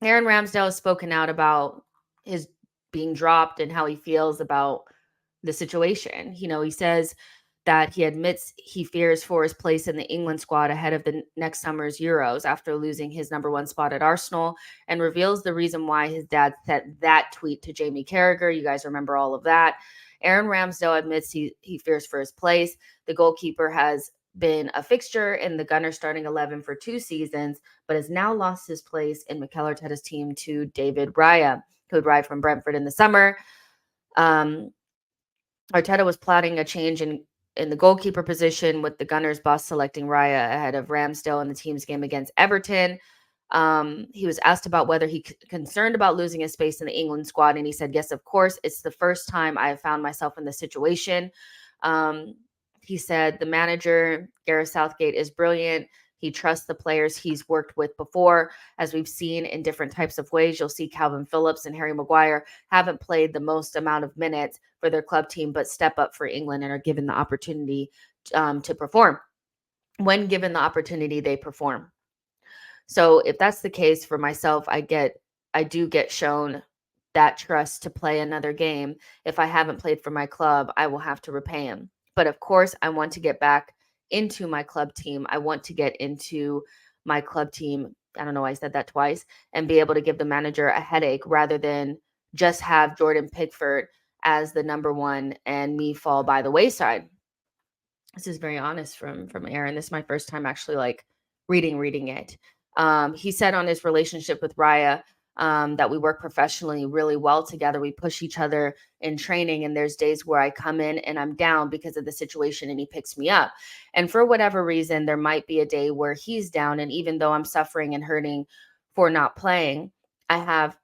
Aaron Ramsdale has spoken out about his being dropped and how he feels about the situation. He says that he admits he fears for his place in the England squad ahead of the next summer's Euros after losing his number one spot at Arsenal, and reveals the reason why his dad sent that tweet to Jamie Carragher. You guys remember all of that. Aaron Ramsdale admits he fears for his place. The goalkeeper has been a fixture in the Gunners starting 11 for 2 seasons, but has now lost his place in Mikel Arteta's team to David Raya, who arrived from Brentford in the summer. Um, Arteta was plotting a change in the goalkeeper position, with the Gunners boss selecting Raya ahead of Ramsdale in the team's game against Everton. He was asked about whether he concerned about losing his space in the England squad, and he said, "Yes, of course. It's the first time I have found myself in this situation." Um, he said the manager, Gareth Southgate, is brilliant. He trusts the players he's worked with before. As we've seen in different types of ways, you'll see Calvin Phillips and Harry Maguire haven't played the most amount of minutes for their club team, but step up for England and are given the opportunity to perform. When given the opportunity, they perform. So if that's the case for myself, I do get shown that trust to play another game. If I haven't played for my club, I will have to repay him. But of course, I want to get back into my club team. I want to get into my club team. I don't know why I said that twice, and be able to give the manager a headache rather than just have Jordan Pickford as the number one and me fall by the wayside. This is very honest from Aaron. This is my first time actually like reading it. He said on his relationship with Raya, that we work professionally really well together. We push each other in training, and there's days where I come in and I'm down because of the situation, and he picks me up. And for whatever reason, there might be a day where he's down, and even though I'm suffering and hurting for not playing, I have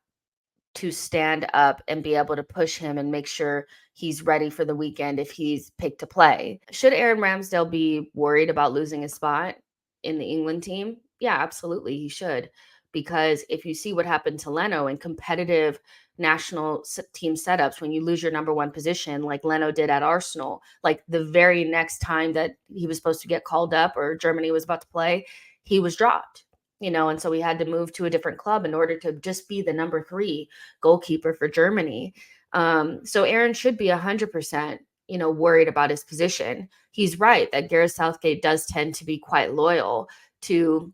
to stand up and be able to push him and make sure he's ready for the weekend if he's picked to play. Should Aaron Ramsdale be worried about losing a spot in the England team? Yeah, absolutely, he should. Because if you see what happened to Leno in competitive national team setups, when you lose your number one position, like Leno did at Arsenal, like the very next time that he was supposed to get called up or Germany was about to play, he was dropped. And so he had to move to a different club in order to just be the number 3 goalkeeper for Germany. So Aaron should be 100%, worried about his position. He's right that Gareth Southgate does tend to be quite loyal to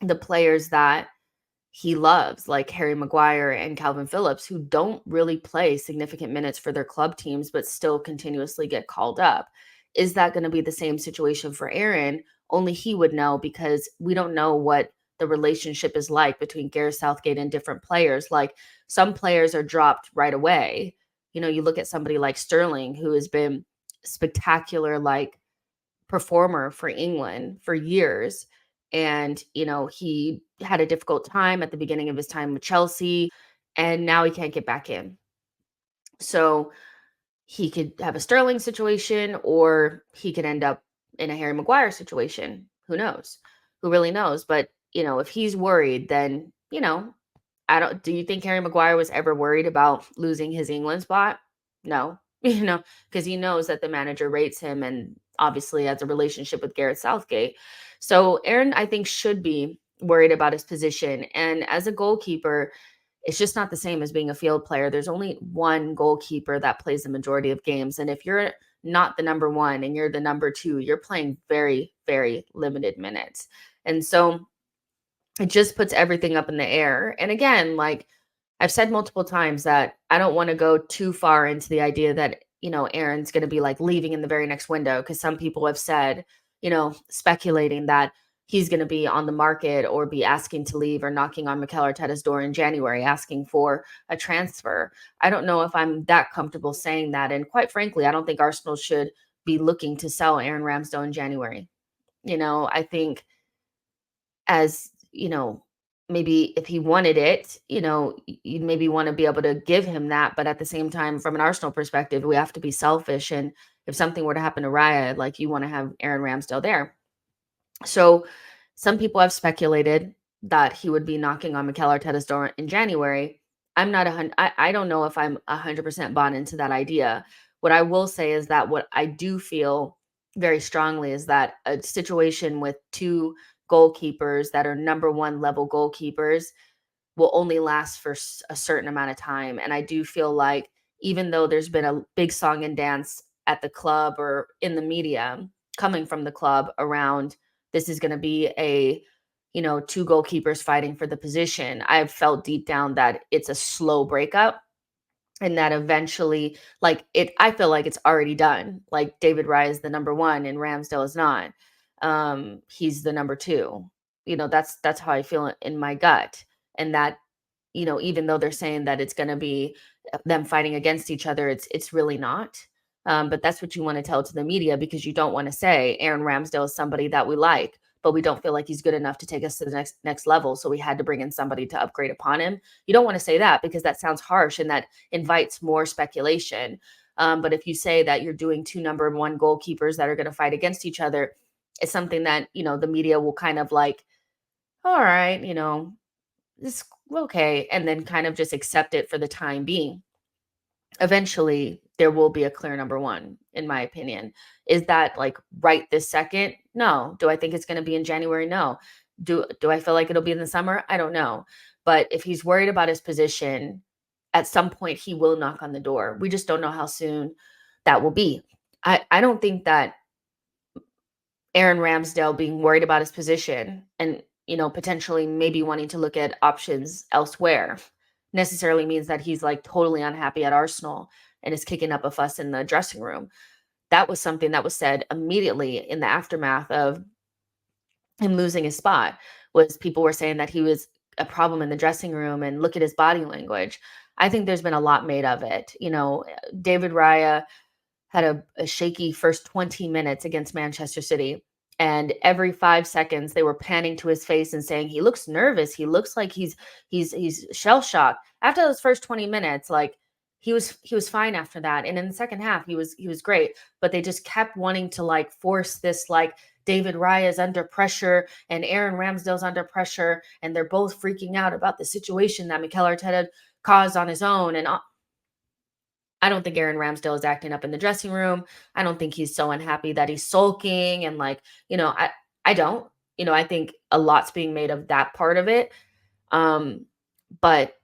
the players that he loves, like Harry Maguire and Calvin Phillips, who don't really play significant minutes for their club teams, but still continuously get called up. Is that going to be the same situation for Aaron? Only he would know, because we don't know what the relationship is like between Gareth Southgate and different players. Like, some players are dropped right away. You look at somebody like Sterling, who has been spectacular, like performer for England for years. And, he had a difficult time at the beginning of his time with Chelsea, and now he can't get back in. So he could have a Sterling situation, or he could end up in a Harry Maguire situation. Who knows? Who really knows? But, if he's worried, then, do you think Harry Maguire was ever worried about losing his England spot? No, because he knows that the manager rates him and obviously has a relationship with Gareth Southgate. So Aaron, I think, should be worried about his position. And as a goalkeeper, it's just not the same as being a field player. There's only one goalkeeper that plays the majority of games. And if you're not the number one and you're the number 2, you're playing very, very limited minutes. And so it just puts everything up in the air. And again, like I've said multiple times, that I don't want to go too far into the idea that, Aaron's going to be like leaving in the very next window, because some people have said, speculating that he's going to be on the market or be asking to leave or knocking on Mikel Arteta's door in January asking for a transfer. I don't know if I'm that comfortable saying that. And quite frankly, I don't think Arsenal should be looking to sell Aaron Ramsdale in January. I think, as maybe if he wanted it, you maybe want to be able to give him that. But at the same time, from an Arsenal perspective, we have to be selfish. And if something were to happen to Raya, like, you want to have Aaron Ramsdale there. So some people have speculated that he would be knocking on Mikel Arteta's door in January. I'm not I don't know if I'm 100% bought into that idea. What I will say is that what I do feel very strongly is that a situation with 2 goalkeepers that are number 1 level goalkeepers, will only last for a certain amount of time. And I do feel like even though there's been a big song and dance at the club or in the media coming from the club around this is going to be a two goalkeepers fighting for the position, I've felt deep down that it's a slow breakup and that eventually like it I feel like it's already done. Like David Raya is the number 1 and Ramsdale is not. He's the number 2. That's how I feel in my gut. And that even though they're saying that it's going to be them fighting against each other, it's really not. But that's what you want to tell to the media because you don't want to say Aaron Ramsdale is somebody that we like, but we don't feel like he's good enough to take us to the next level. So we had to bring in somebody to upgrade upon him. You don't want to say that because that sounds harsh and that invites more speculation. But if you say that you're doing two number 1 goalkeepers that are going to fight against each other, it's something that the media will kind of like, all right, it's okay, and then kind of just accept it for the time being. Eventually, there will be a clear number 1, in my opinion. Is that, like, right this second? No. Do I think it's gonna be in January? No. Do I feel like it'll be in the summer? I don't know. But if he's worried about his position, at some point, he will knock on the door. We just don't know how soon that will be. I don't think that Aaron Ramsdale being worried about his position and, potentially maybe wanting to look at options elsewhere necessarily means that he's like totally unhappy at Arsenal and is kicking up a fuss in the dressing room. That was something that was said immediately in the aftermath of him losing his spot was people were saying that he was a problem in the dressing room and look at his body language. I think there's been a lot made of it. David Raya had a shaky first 20 minutes against Manchester City. And every 5 seconds, they were panning to his face and saying he looks nervous. He looks like he's shell shocked. After those first 20 minutes, like he was fine after that. And in the second half, he was great. But they just kept wanting to like force this like David Raya is under pressure and Aaron Ramsdale's under pressure, and they're both freaking out about the situation that Mikel Arteta caused on his own. And I don't think Aaron Ramsdale is acting up in the dressing room. I don't think he's so unhappy that he's sulking and like, I don't. I think a lot's being made of that part of it. Um, but,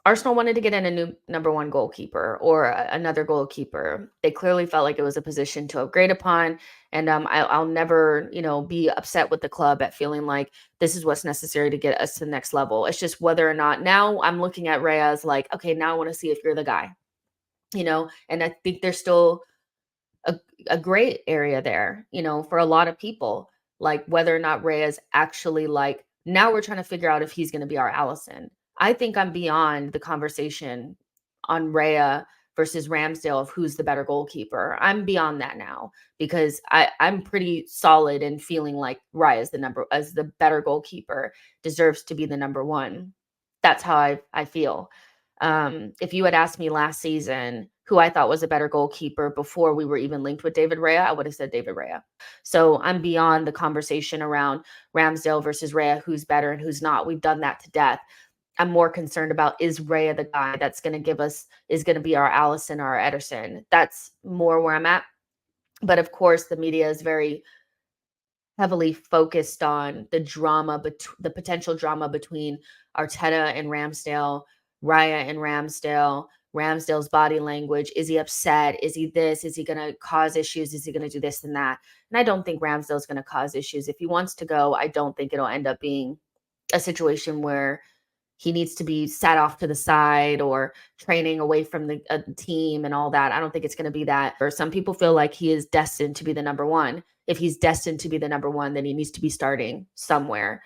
Arsenal wanted to get in a new number 1 goalkeeper or another goalkeeper. They clearly felt like it was a position to upgrade upon. And I'll never, be upset with the club at feeling like this is what's necessary to get us to the next level. It's just whether or not now I'm looking at Raya as like, okay, now I want to see if you're the guy. And I think there's still a, a great area there, for a lot of people, like whether or not Ray is actually like, now we're trying to figure out if he's going to be our Allison. I think I'm beyond the conversation on Raya versus Ramsdale of who's the better goalkeeper. I'm beyond that now because I'm pretty solid in feeling like Raya is as the better goalkeeper deserves to be the number 1. That's how I feel. If you had asked me last season who I thought was a better goalkeeper before we were even linked with David Raya, I would have said David Raya. So I'm beyond the conversation around Ramsdale versus Raya, who's better and who's not. We've done that to death. I'm more concerned about is Raya the guy that's going to is going to be our Allison or our Ederson. That's more where I'm at. But of course, the media is very heavily focused on the potential drama between Arteta and Ramsdale, Raya and Ramsdale, Ramsdale's body language. Is he upset? Is he this? Is he going to cause issues? Is he going to do this and that? And I don't think Ramsdale's going to cause issues. If he wants to go, I don't think it'll end up being a situation where he needs to be sat off to the side or training away from the team and all that. I don't think it's going to be that. Or some people feel like he is destined to be the number 1. If he's destined to be the number 1, then he needs to be starting somewhere.